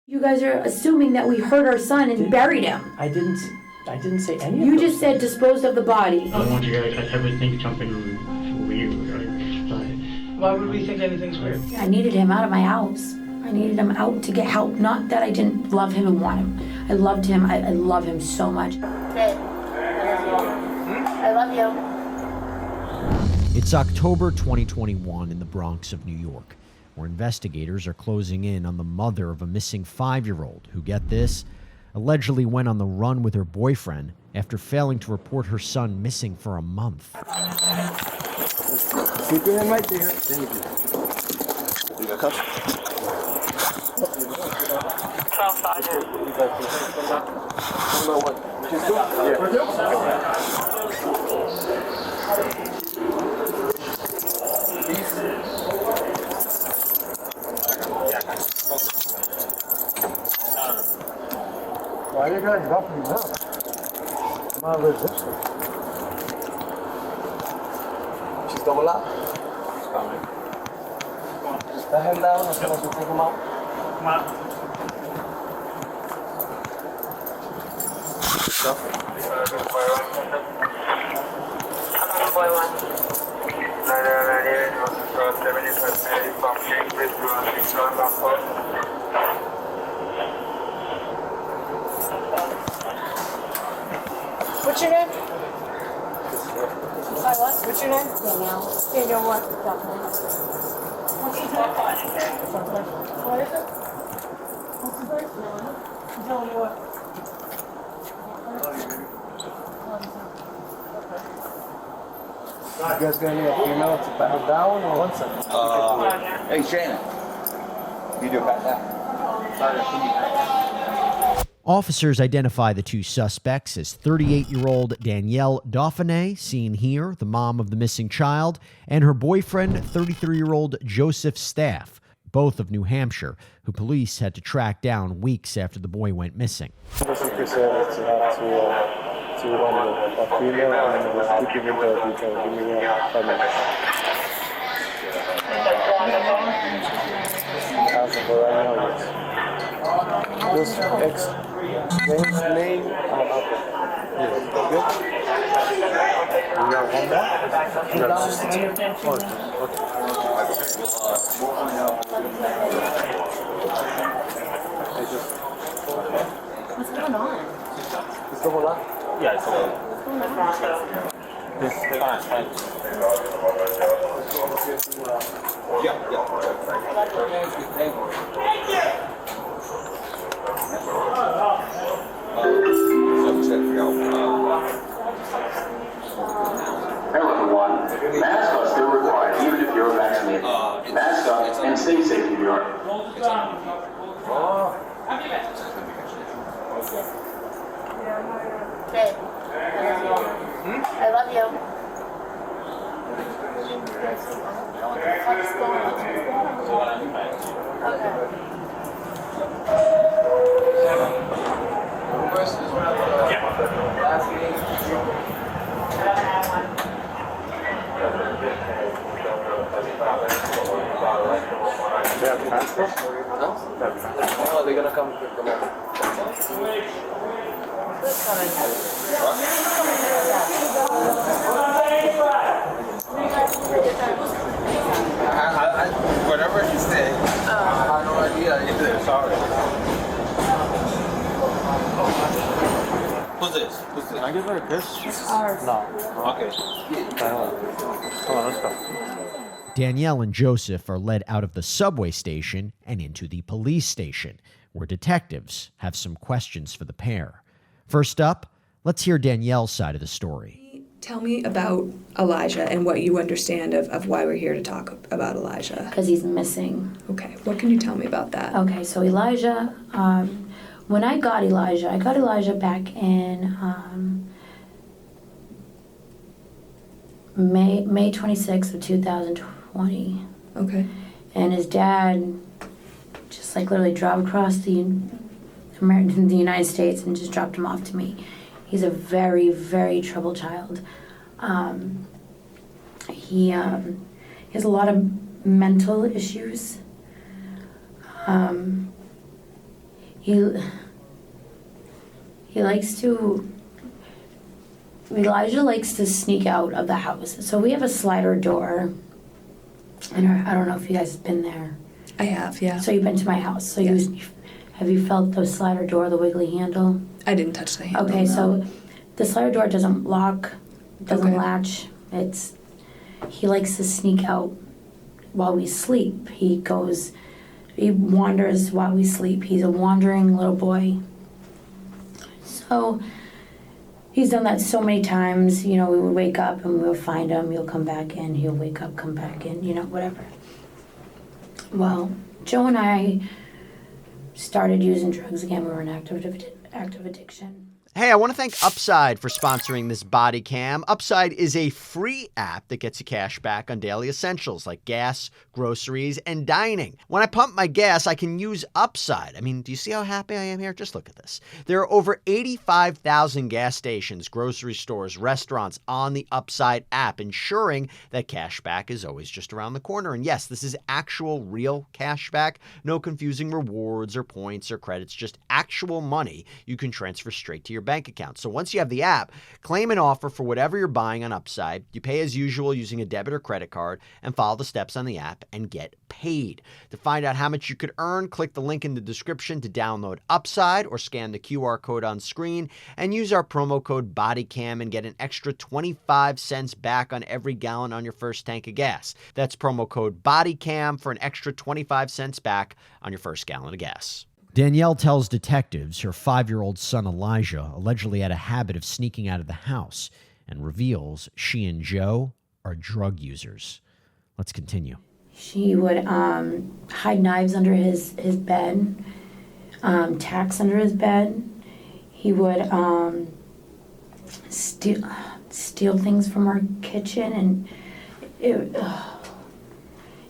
You guys are assuming that we hurt our son and buried him. I didn't say any of those. You just said disposed of the body. I don't want you guys to ever think something weird, right? Why would we think anything's weird? I needed him out of my house. I needed him out to get help. Not that I didn't love him and want him. I loved him. I love him so much. Babe, I love you. It's October 2021 in the Bronx of New York, where investigators are closing in on the mother of a missing 5-year-old who, get this, allegedly went on the run with her boyfriend after failing to report her son missing for a month. Keep your hand right there. Thank you. You got cuffs? 12 Sergeant. Why are you guys dropping me now? I'm not resisting. She's double up. She's coming. Just the hand down as soon as you take him out. Come on. Stuff. Boy 1. What's your name? Hi, what? What's your name? Danielle. Danielle what? Dauphinais. What's your name? What is it? What's the first name? I'm telling you what. You guys gonna need a few minutes to back down or 1 second? Hey, Shannon. You do about that. Officers identify the two suspects as 38-year-old Danielle Dauphinais, seen here, the mom of the missing child, and her boyfriend, 33-year-old Joseph Stapf, both of New Hampshire, who police had to track down weeks after the boy went missing. To run a female and to give me the detail. Give me 5 minutes. As of right now, yes. Just explain his name. Yes, good. You got one more? No, just the two. Okay. What's going on? It's double up. Yeah, it's okay. Yes. Fine. Yeah. Hello everyone. Masks are still required even if you're vaccinated. Mask up and stay safe in New York. Babe, I love you. What's going on? Okay. They have passport? No? Oh, they're gonna come pick them up. Whatever he said, I have no idea either. Sorry. Who's this? Can I give her a kiss? Ours. No. Okay. Hold on, let's go. Danielle and Joseph are led out of the subway station and into the police station, where detectives have some questions for the pair. First up, let's hear Danielle's side of the story. Tell me about Elijah and what you understand of why we're here to talk about Elijah. Because he's missing. Okay, what can you tell me about that? Okay, so Elijah, when I got Elijah back in May 26th of 2020. Okay. And his dad just like literally drove across the United States and just dropped him off to me. He's a very, very troubled child. He has a lot of mental issues. Elijah likes to sneak out of the house. So we have a slider door. And I don't know if you guys have been there. I have, yeah. So you've been to my house. So Yes. have you felt the slider door, the wiggly handle? I didn't touch the handle. Okay, no. so the slider door doesn't lock, doesn't Okay. latch. He likes to sneak out while we sleep. He wanders while we sleep. He's a wandering little boy. So he's done that so many times. We would wake up and we'll find him. He'll come back in. He'll wake up, come back in, whatever. Well, Joe and I started using drugs again. We were in active addiction. Hey, I want to thank Upside for sponsoring this body cam. Upside is a free app that gets you cash back on daily essentials like gas, groceries, and dining. When I pump my gas, I can use Upside. I mean, do you see how happy I am here? Just look at this. There are over 85,000 gas stations, grocery stores, restaurants on the Upside app, ensuring that cash back is always just around the corner. And yes, this is actual real cash back. No confusing rewards or points or credits, just actual money you can transfer straight to your bank account. So once you have the app, claim an offer for whatever you're buying on Upside. You pay as usual using a debit or credit card and follow the steps on the app and get paid. To find out how much you could earn, click the link in the description to download Upside or scan the QR code on screen and use our promo code BODYCAM and get an extra 25 cents back on every gallon on your first tank of gas. That's promo code BODYCAM for an extra 25 cents back on your first gallon of gas. Danielle tells detectives her 5-year-old son Elijah allegedly had a habit of sneaking out of the house and reveals she and Joe are drug users. Let's continue. She would hide knives under his bed, tacks under his bed. He would steal things from our kitchen, and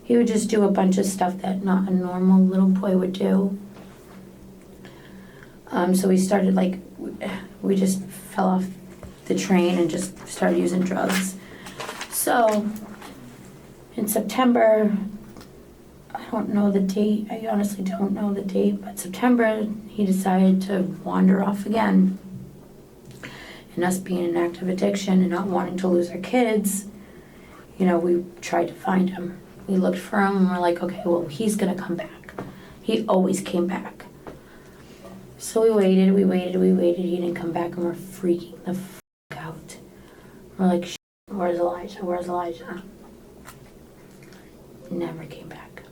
he would just do a bunch of stuff that not a normal little boy would do. So we started, we just fell off the train and just started using drugs. So in September, I don't know the date, I honestly don't know the date, but September, he decided to wander off again. And us being in active addiction and not wanting to lose our kids, we tried to find him. We looked for him and we're like, okay, well, he's gonna come back. He always came back. So we waited, he didn't come back, and we're freaking the f*** out. We're like, where's Elijah? Never came back.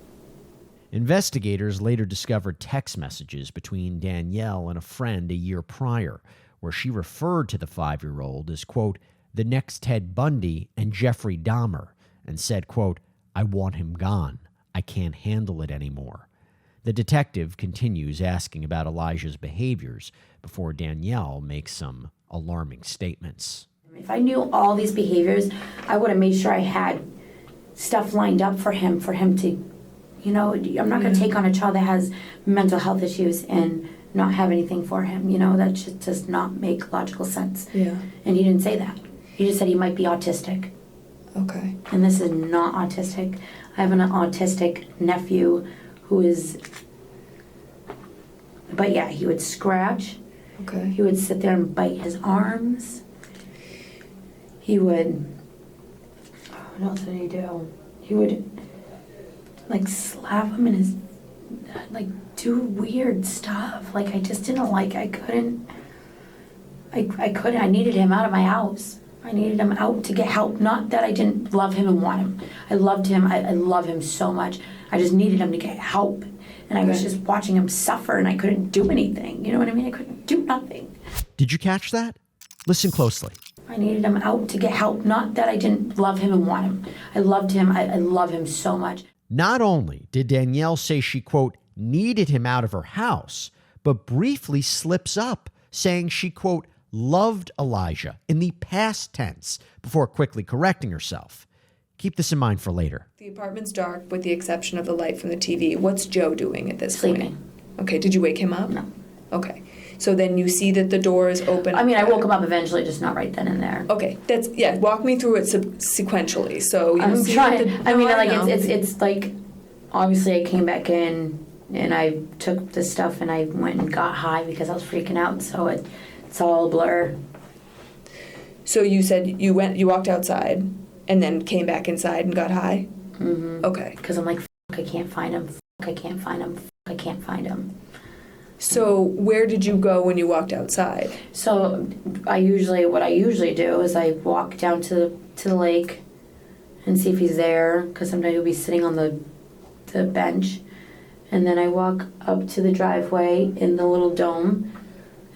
Investigators later discovered text messages between Danielle and a friend a year prior, where she referred to the 5-year-old as, quote, the next Ted Bundy and Jeffrey Dahmer, and said, quote, I want him gone. I can't handle it anymore. The detective continues asking about Elijah's behaviors before Danielle makes some alarming statements. If I knew all these behaviors, I would have made sure I had stuff lined up for him to, I'm not going to take on a child that has mental health issues and not have anything for him. That just does not make logical sense. Yeah. And he didn't say that. He just said he might be autistic. Okay. And this is not autistic. I have an autistic nephew who is, but yeah, he would scratch. Okay. He would sit there and bite his arms. He would, what else did he do? He would, slap him in his, do weird stuff. I just didn't I couldn't, I needed him out of my house. I needed him out to get help. Not that I didn't love him and want him. I loved him. I love him so much. I just needed him to get help. And I was just watching him suffer and I couldn't do anything. You know what I mean? I couldn't do nothing. Did you catch that? Listen closely. I needed him out to get help. Not that I didn't love him and want him. I loved him. I love him so much. Not only did Danielle say she, quote, needed him out of her house, but briefly slips up, saying she, quote, loved Elijah in the past tense before quickly correcting herself. Keep this in mind for later. The apartment's dark with the exception of the light from the TV. What's Joe doing at this Sleeping. point? Okay, did you wake him up? No. Okay. So then you see that the door is open. I woke him up eventually, just not right then and there. Okay, walk me through it sequentially. So I'm see trying. that the- It's like, obviously I came back in, and I took the stuff and I went and got high because I was freaking out. So it's all a blur. So you said you walked outside and then came back inside and got high? Mm-hmm. Okay. Because I'm like, fuck, I can't find him. Fuck, I can't find him. Fuck, I can't find him. So where did you go when you walked outside? So what I usually do is I walk down to the lake and see if he's there, because sometimes he'll be sitting on the bench. And then I walk up to the driveway in the little dome,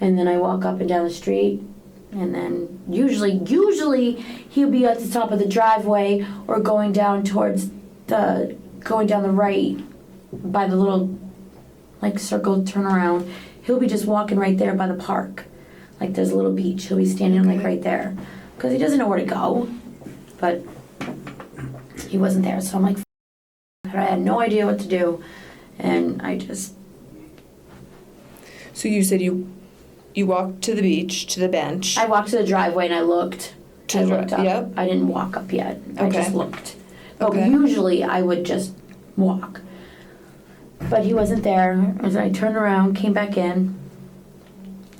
and then I walk up and down the street. And then usually he'll be at the top of the driveway or going down the right by the little like circle turnaround. He'll be just walking right there by the park. Like there's a little beach. He'll be standing like right there. Because he doesn't know where to go. But he wasn't there. So I'm like, I had no idea what to do. And I just... So you said you walked to the beach, to the bench. I walked to the driveway and I looked. I looked up. Yep. I didn't walk up yet. I Okay. just looked. But Okay. usually I would just walk. But he wasn't there. As I turned around, came back in,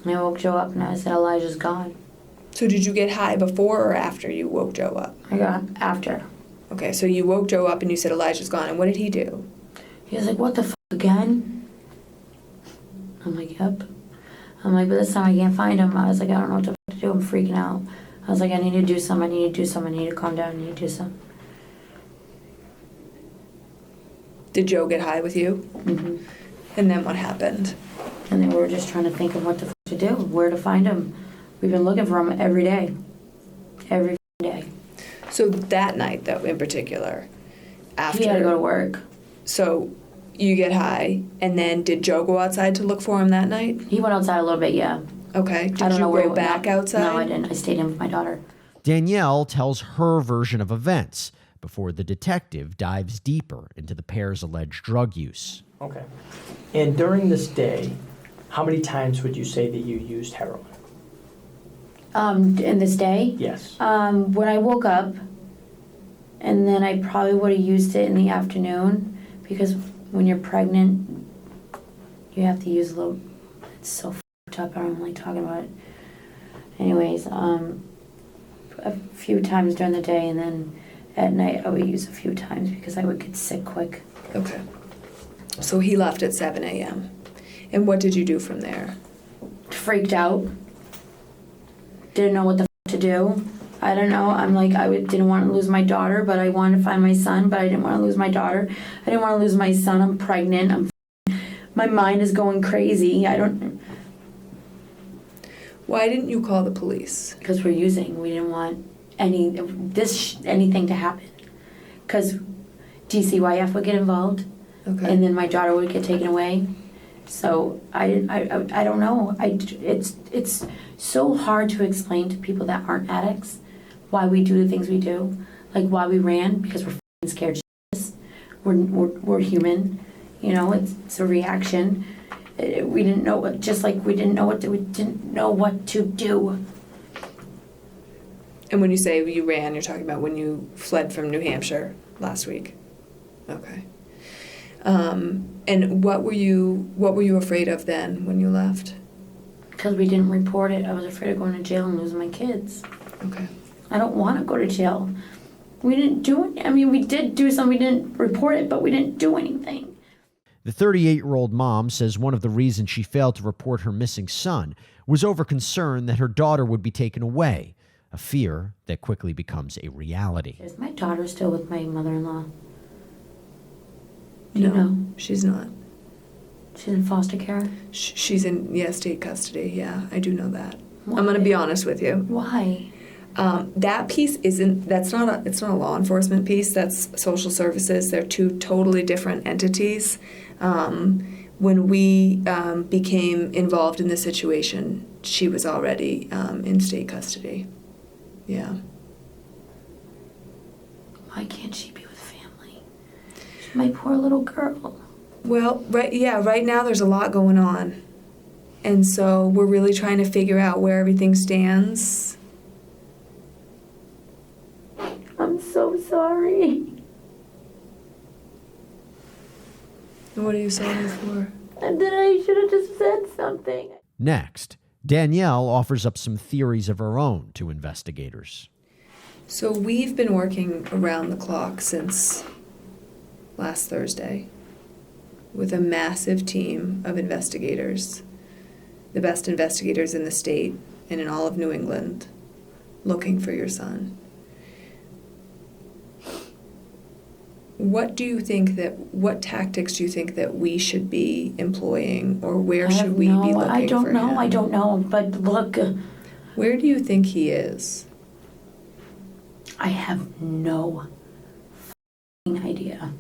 and I woke Joe up and I said, Elijah's gone. So did you get high before or after you woke Joe up? I got after. Okay, so you woke Joe up and you said Elijah's gone. And what did he do? He was like, what the again? I'm like, yep. I'm like, but this time I can't find him. I was like, I don't know what to do. I'm freaking out. I was like, I need to do something. I need to do something. I need to calm down. I need to do something. Did Joe get high with you? Mm-hmm. And then what happened? And then we were just trying to think of what to do, where to find him. We've been looking for him every day. Every day. So that night, though, in particular, after... He had to go to work. So you get high, and then did Joe go outside to look for him that night? He went outside a little bit, yeah. Okay. Did I don't you know where go back outside? No, I didn't. I stayed in with my daughter. Danielle tells her version of events before the detective dives deeper into the pair's alleged drug use. Okay. And during this day, how many times would you say that you used heroin? In this day? Yes. When I woke up, and then I probably would have used it in the afternoon, because when you're pregnant, you have to use a little... It's so f***ed up, I'm like talking about it. Anyways, a few times during the day, and then at night I would use a few times because I would get sick quick. Okay. So he left at 7 a.m. And what did you do from there? Freaked out. Didn't know what the f*** to do. I don't know. I'm like, didn't want to lose my daughter, but I wanted to find my son, but I didn't want to lose my daughter. I didn't want to lose my son. I'm pregnant. My mind is going crazy. Why didn't you call the police? Because we didn't want anything to happen. Because DCYF would get involved, Okay. and then my daughter would get taken away. So I don't know. It's so hard to explain to people that aren't addicts why we do the things we do, like why we ran, because we're f***ing scared shitless. We're human, you know. It's a reaction. We didn't know what, just like we didn't know what to do. And when you say you ran, you're talking about when you fled from New Hampshire last week. Okay. And what were you afraid of then when you left? Because we didn't report it. I was afraid of going to jail and losing my kids. Okay. I don't want to go to jail. We didn't do it. I mean, we did do something. We didn't report it, but we didn't do anything. The 38-year-old mom says one of the reasons she failed to report her missing son was over concern that her daughter would be taken away, a fear that quickly becomes a reality. Is my daughter still with my mother-in-law? Do No, you know? she's not. She's in foster care? She's in state custody. Yeah, I do know that. Why? I'm gonna be honest with you. Why? That piece it's not a law enforcement piece. That's social services. They're two totally different entities. When we became involved in this situation, she was already in state custody. Yeah. Why can't she be with family? She's my poor little girl. Well, right now there's a lot going on. And so we're really trying to figure out where everything stands. I'm so sorry. What are you sorry for? And then I should have just said something. Next, Danielle offers up some theories of her own to investigators. So we've been working around the clock since last Thursday with a massive team of investigators, the best investigators in the state and in all of New England, looking for your son. What tactics do you think that we should be employing, or where should we be looking for him? I don't know, but look. Where do you think he is? I have no idea.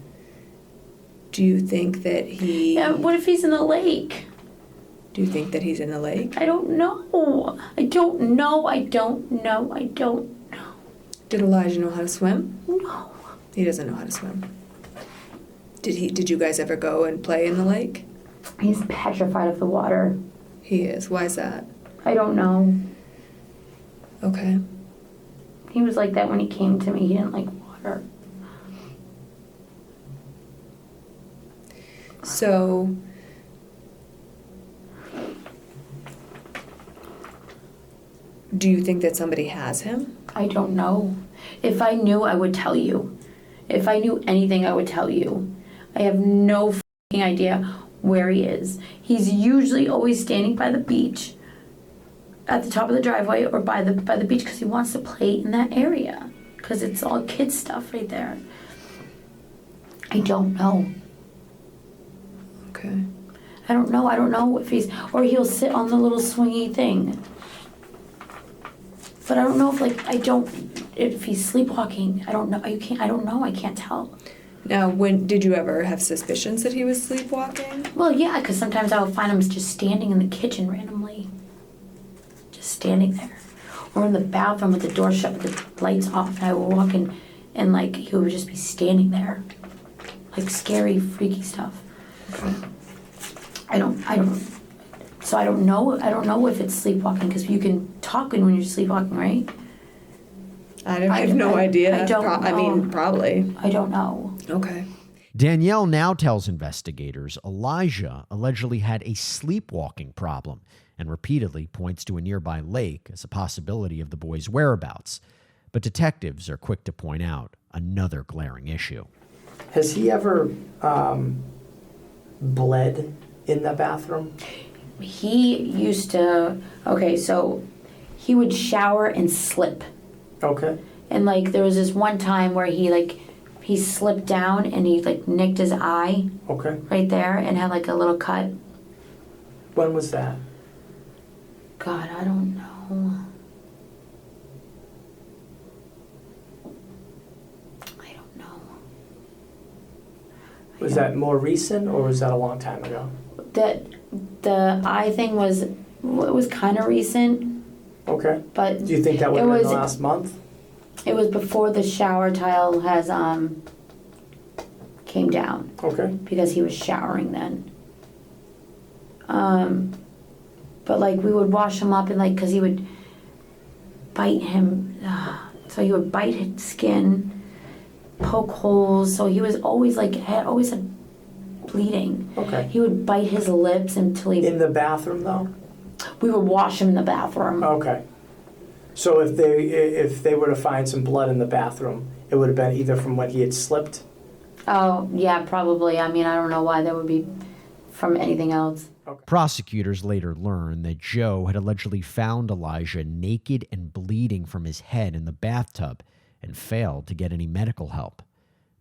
Do you think that he... Yeah, what if he's in the lake? Do you think that he's in the lake? I don't know. I don't know. Did Elijah know how to swim? No. He doesn't know how to swim. Did you guys ever go and play in the lake? He's petrified of the water. He is. Why is that? I don't know. Okay. He was like that when he came to me. He didn't like water. So, do you think that somebody has him? I don't know. If I knew, I would tell you. If I knew anything, I would tell you. I have no f***ing idea where he is. He's usually always standing by the beach, at the top of the driveway, or by the beach, because he wants to play in that area, because it's all kid stuff right there. I don't know. Okay. I don't know if he's, or he'll sit on the little swingy thing. But I don't know if he's sleepwalking. I don't know. I can't tell. Now, did you ever have suspicions that he was sleepwalking? Well, yeah, because sometimes I would find him just standing in the kitchen randomly. Just standing there. Or in the bathroom with the door shut with the lights off, and I would walk in and like he would just be standing there. Like scary, freaky stuff. Okay. So I don't know if it's sleepwalking, because you can talk when you're sleepwalking, right? I have no idea. I don't know. I mean, probably. I don't know. Okay. Danielle now tells investigators Elijah allegedly had a sleepwalking problem and repeatedly points to a nearby lake as a possibility of the boy's whereabouts. But detectives are quick to point out another glaring issue. Has he ever bled in the bathroom? He used to, so he would shower and slip. Okay. And like there was this one time where he slipped down and he like nicked his eye. Okay. Right there, and had like a little cut. When was that? God, I don't know. Was that more recent, or was that a long time ago? The eye thing was kind of recent. Okay. But do you think that would have been the last month? It was before the shower tile has came down. Okay. Because he was showering then. But like we would wash him up, and like because he would bite him, so he would bite his skin, poke holes. So he was always always had bleeding. Okay. He would bite his lips until he. In the bathroom, though. We would wash him in the bathroom. Okay. So if they were to find some blood in the bathroom, it would have been either from when he had slipped. Oh yeah, probably. I mean, I don't know why that would be from anything else. Okay. Prosecutors later learned that Joe had allegedly found Elijah naked and bleeding from his head in the bathtub and failed to get any medical help.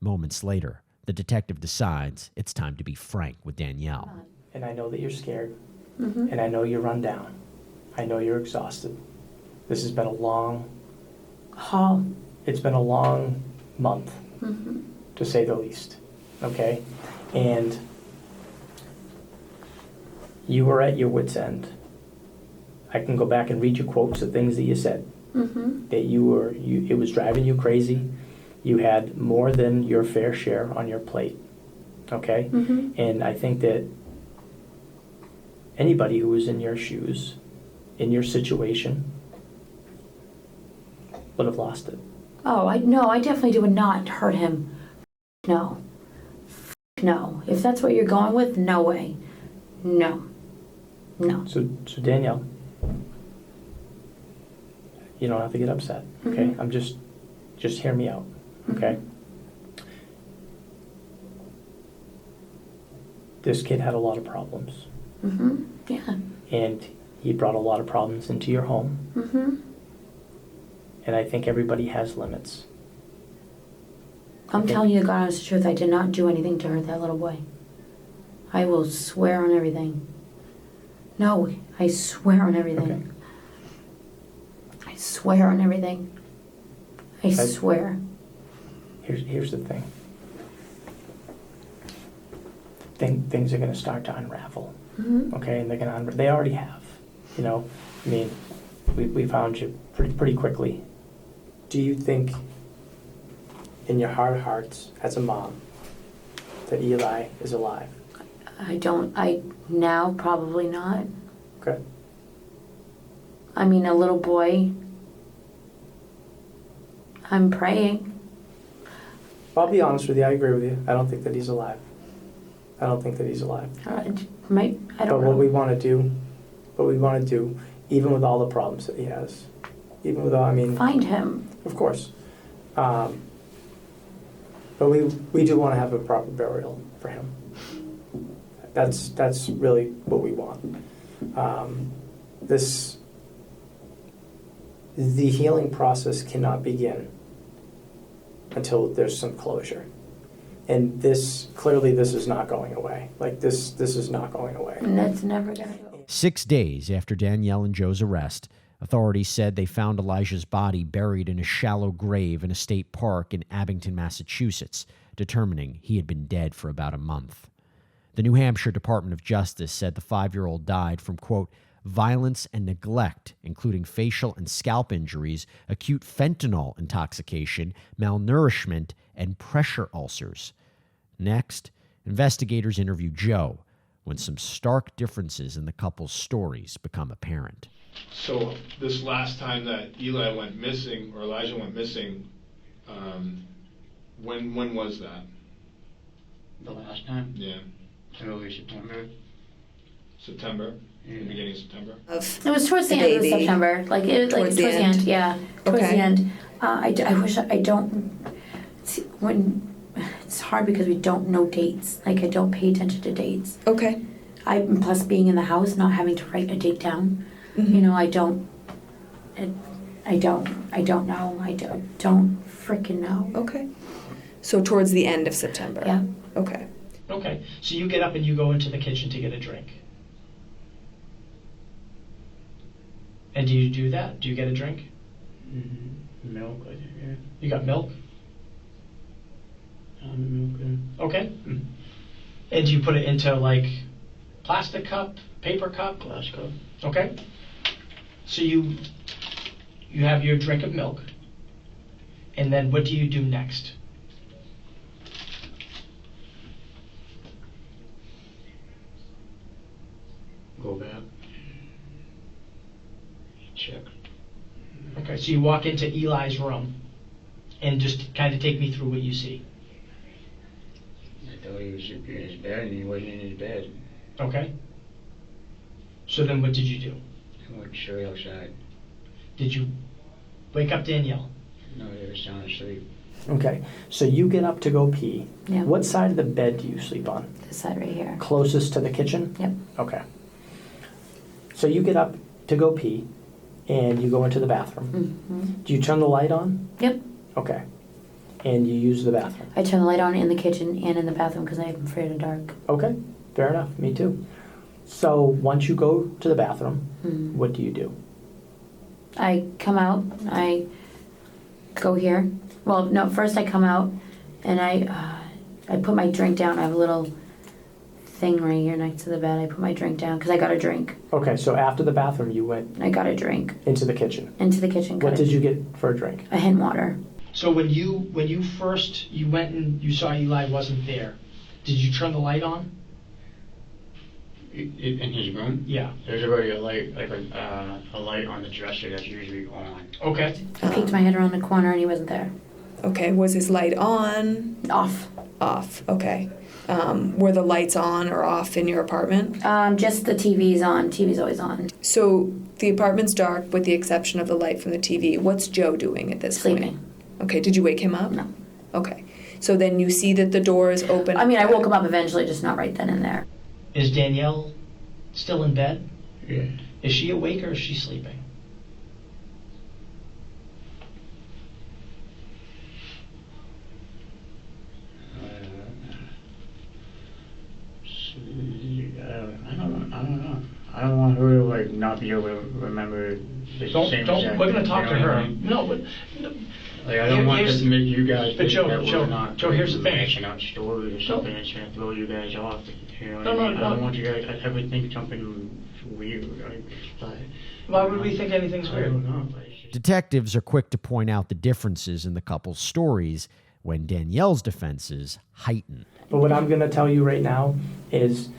Moments later, the detective decides it's time to be frank with Danielle. And I know that you're scared. Mm-hmm. And I know you're run down. I know you're exhausted. This has been a long haul. It's been a long month, mm-hmm. to say the least. Okay? And you were at your wit's end. I can go back and read you quotes of things that you said. Mm-hmm. That it was driving you crazy. You had more than your fair share on your plate. Okay? Mm-hmm. And I think that anybody who was in your shoes, in your situation, would have lost it. Oh, I definitely would not hurt him. No. No. If that's what you're going with, no way. No. No. So Danielle, you don't have to get upset, okay? Mhm. I'm just hear me out, okay? This kid had a lot of problems, Mm-hmm. Yeah. and he brought a lot of problems into your home, Mm-hmm. and I think everybody has limits. I'm Okay. telling you the God honest truth, I did not do anything to hurt that little boy. I will swear on everything. No, I swear on everything. Okay. I swear on everything. I I- swear. Here's the thing. Things are going to start to unravel, Mm-hmm. okay? And they're going to they already have, you know. I mean, we found you pretty quickly. Do you think, in your heart of hearts, as a mom, that Eli is alive? Now probably not. Okay. I mean, a little boy, I'm praying. I'll be honest with you, I agree with you. I don't think that he's alive. I don't think that he's alive. I But don't what know. we want to do, even with all the problems that he has, even with all, I mean, Find him. of course. But we do want to have a proper burial for him. That's really what we want. The healing process cannot begin until there's some closure. And this is not going away. Like this is not going away. And that's never gonna go. 6 days after Danielle and Joe's arrest, authorities said they found Elijah's body buried in a shallow grave in a state park in Abington, Massachusetts, determining he had been dead for about a month. The New Hampshire Department of Justice said the 5-year-old died from, quote, violence and neglect, including facial and scalp injuries, acute fentanyl intoxication, malnourishment, and pressure ulcers. Next, investigators interview Joe when some stark differences in the couple's stories become apparent. So this last time that Eli went missing, or Elijah went missing, when was that? The last time? Yeah. Early September. September? The beginning of September? It was towards the end of September. Like it was Towards like the towards the end? end. Yeah. Towards Okay. the end. I wish I don't. See, when it's hard because we don't know dates. Like I don't pay attention to dates. Okay. Plus being in the house, not having to write a date down. Mhm. You know, I don't know. I don't freaking know. Okay. So towards the end of September. Yeah. Okay. Okay, so you get up and you go into the kitchen to get a drink. And do you do that? Do you get a drink? Milk, I think, yeah. You got milk? Milk, yeah. Okay. And do you put it into like plastic cup, paper cup? Glass cup. Okay. So you have your drink of milk, and then what do you do next? Go back. Check. Okay, so you walk into Eli's room, and just kind of take me through what you see. I thought he was in his bed and he wasn't in his bed. Okay. So then what did you do? I went straight outside. Did you wake up Danielle? No, they were sound asleep. Okay, so you get up to go pee. Yeah. What side of the bed do you sleep on? This side right here. Closest to the kitchen? Yep. Okay. So you get up to go pee, and you go into the bathroom. Mm-hmm. Do you turn the light on? Yep. Okay. And you use the bathroom? I turn the light on in the kitchen and in the bathroom because I'm afraid of dark. Okay, fair enough, me too. So once you go to the bathroom, what do you do? I come out, I go here. Well, no, first I come out and I put my drink down. I have a little thing right here next to the bed. I put my drink down because I got a drink. Okay, so after the bathroom, you went I got a drink. into the kitchen. Into the kitchen. What did you get for a drink? A hen water. So when you first went and you saw Eli wasn't there, did you turn the light on? In his room? Yeah. There's already a light, like a light on the dresser that's usually on. Okay. I peeked my head around the corner and he wasn't there. Okay. Was his light on? Off. Off. Okay. were the lights on or off in your apartment? Just the TV's on. TV's always on. So the apartment's dark with the exception of the light from the TV. What's Joe doing at this point? Sleeping. Okay, did you wake him up? No. Okay. So then you see that the door is open. I mean, I woke him up eventually, just not right then and there. Is Danielle still in bed? Yeah. Is she awake or is she sleeping? I don't know. I don't want her to like not be able to remember the same exact We're gonna thing, talk you to know what her. I mean? No, but Like I don't want here's- this to make you guys but think Joe, that Joe, we're not Joe, here's the thing. mashing out stories or something that's gonna throw you guys off. You know what No, I no, mean? no. I don't want you guys to ever think something weird. why would we think anything's I weird? don't know. But it's just- Detectives are quick to point out the differences in the couple's stories when Danielle's defenses heighten. But what I'm going to tell you right now is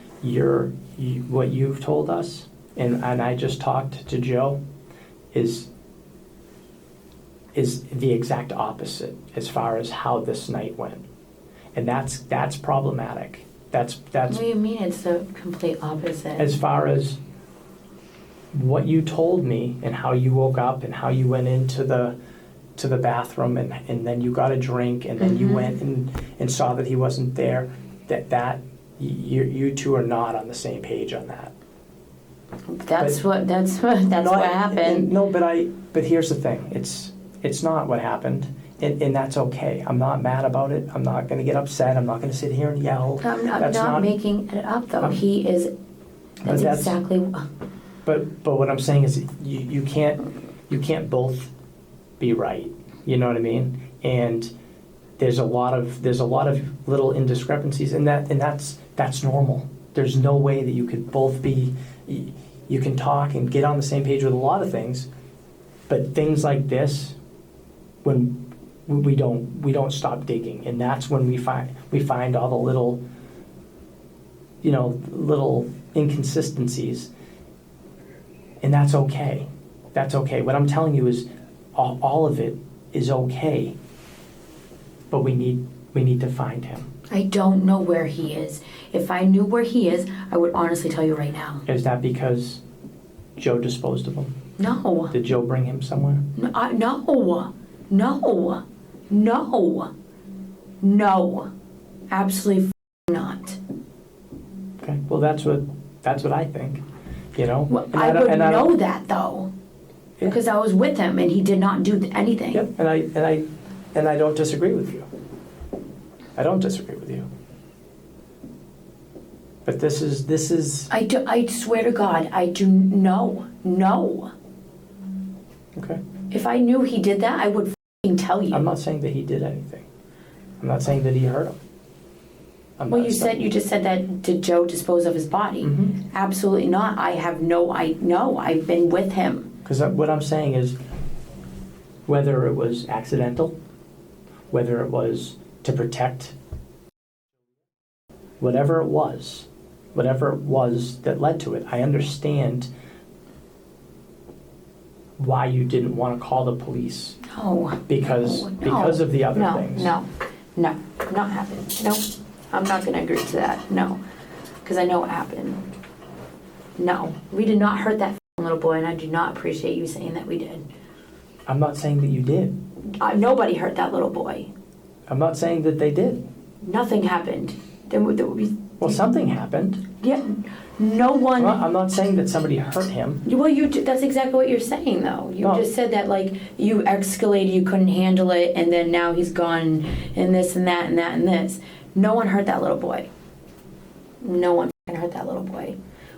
what you've told us, and I just talked to Joe, is the exact opposite as far as how this night went. And that's problematic. That's What do you mean it's the complete opposite? as far as what you told me and how you woke up and how you went into the bathroom and then you got a drink and then you went and saw that he wasn't there, that you two are not on the same page on that. That's what No, happened. No, but here's the thing. It's not what happened, and that's okay. I'm not mad about it. I'm not going to get upset. I'm not going to sit here and yell. I'm That's not making it up though. He is. But That's exactly. But what I'm saying is you can't both be right. You know what I mean? And there's a lot of little indiscrepancies, and that's normal. There's no way that you could both be. You can talk and get on the same page with a lot of things, but things like this, when we don't stop digging, and that's when we find all the little inconsistencies, and that's okay. That's okay. What I'm telling you is all of it is okay, but we need to find him. I don't know where he is. If I knew where he is, I would honestly tell you right now. Is that because Joe disposed of him? No. Did Joe bring him somewhere? No. Absolutely not. Okay. Well, that's what I think. You know. Well, And I don't- would and I don't- know that though, Yeah. because I was with him and he did not do anything. Yep. And I don't disagree with you. I don't disagree with you. But this is. I swear to God, I do no. Okay. If I knew he did that, I would tell you. I'm not saying that he did anything. I'm not saying that he hurt him. Well, you just said that did Joe dispose of his body? Mm-hmm. Absolutely not. I've been with him. Because what I'm saying is, whether it was accidental, whether it was to protect, whatever it was that led to it, I understand why you didn't want to call the police. No. Because of the other things. No, not happening. No, I'm not going to agree to that. No, because I know what happened. No, we did not hurt that little boy, and I do not appreciate you saying that we did. I'm not saying that you did. Nobody hurt that little boy. I'm not saying that they did. Nothing happened. Well, something happened. Yeah, no one. I'm not saying that somebody hurt him. Well, that's exactly what you're saying, though. You just said that, like, you escalated, you couldn't handle it, and then now he's gone, and this and that and that and this. No one hurt that little boy. No one hurt that little boy.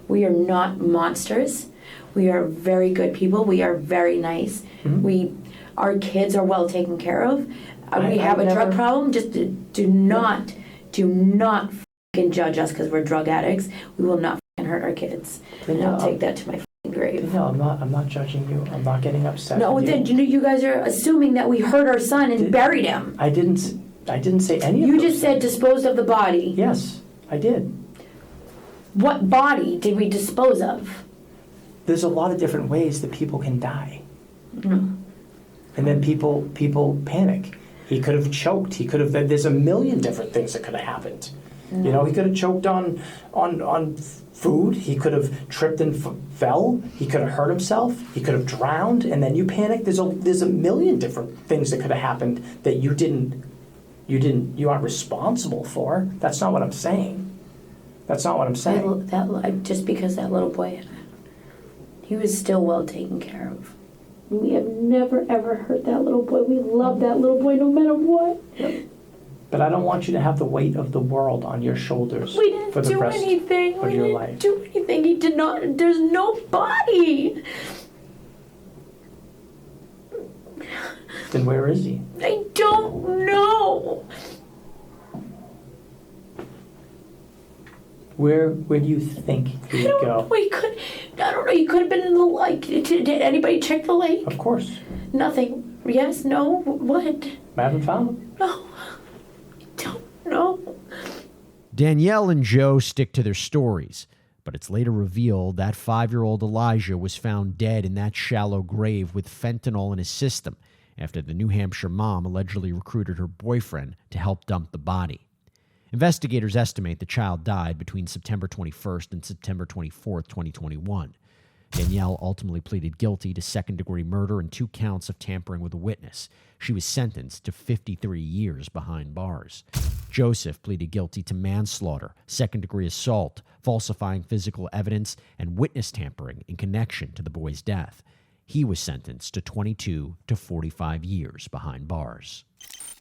We are not monsters. We are very good people. We are very nice. Mm-hmm. Our kids are well taken care of. We have a drug problem. Just do not fucking judge us because we're drug addicts. We will not fucking hurt our kids. And I'll take that to my fucking grave. No, I'm not judging you. I'm not getting upset. No, with then you guys are assuming that we hurt our son and buried him. I didn't say any of You those just said things. disposed of the body. Yes, I did. What body did we dispose of? There's a lot of different ways that people can die. No. And then people panic. He could have choked. There's a million different things that could have happened. You know, he could have choked on food. He could have tripped and fell. He could have hurt himself. He could have drowned, and then you panicked. There's a million different things that could have happened that you aren't responsible for. That's not what I'm saying. That's not what I'm saying. Just because that little boy, he was still well taken care of. We have never ever hurt that little boy. We love that little boy no matter what. But I don't want you to have the weight of the world on your shoulders We didn't for the do rest anything. of your life. We didn't do anything. He did not. There's no body. Then where is he? I don't know. Where do you think he would go? I don't know. He could have been in the lake. Did anybody check the lake? Of course. Nothing. Yes. No. What? I haven't found him. No. I don't know. Danielle and Joe stick to their stories, but it's later revealed that 5-year-old Elijah was found dead in that shallow grave with fentanyl in his system after the New Hampshire mom allegedly recruited her boyfriend to help dump the body. Investigators estimate the child died between September 21st and September 24th, 2021. Danielle ultimately pleaded guilty to second-degree murder and 2 counts of tampering with a witness. She was sentenced to 53 years behind bars. Joseph pleaded guilty to manslaughter, second-degree assault, falsifying physical evidence, and witness tampering in connection to the boy's death. He was sentenced to 22 to 45 years behind bars.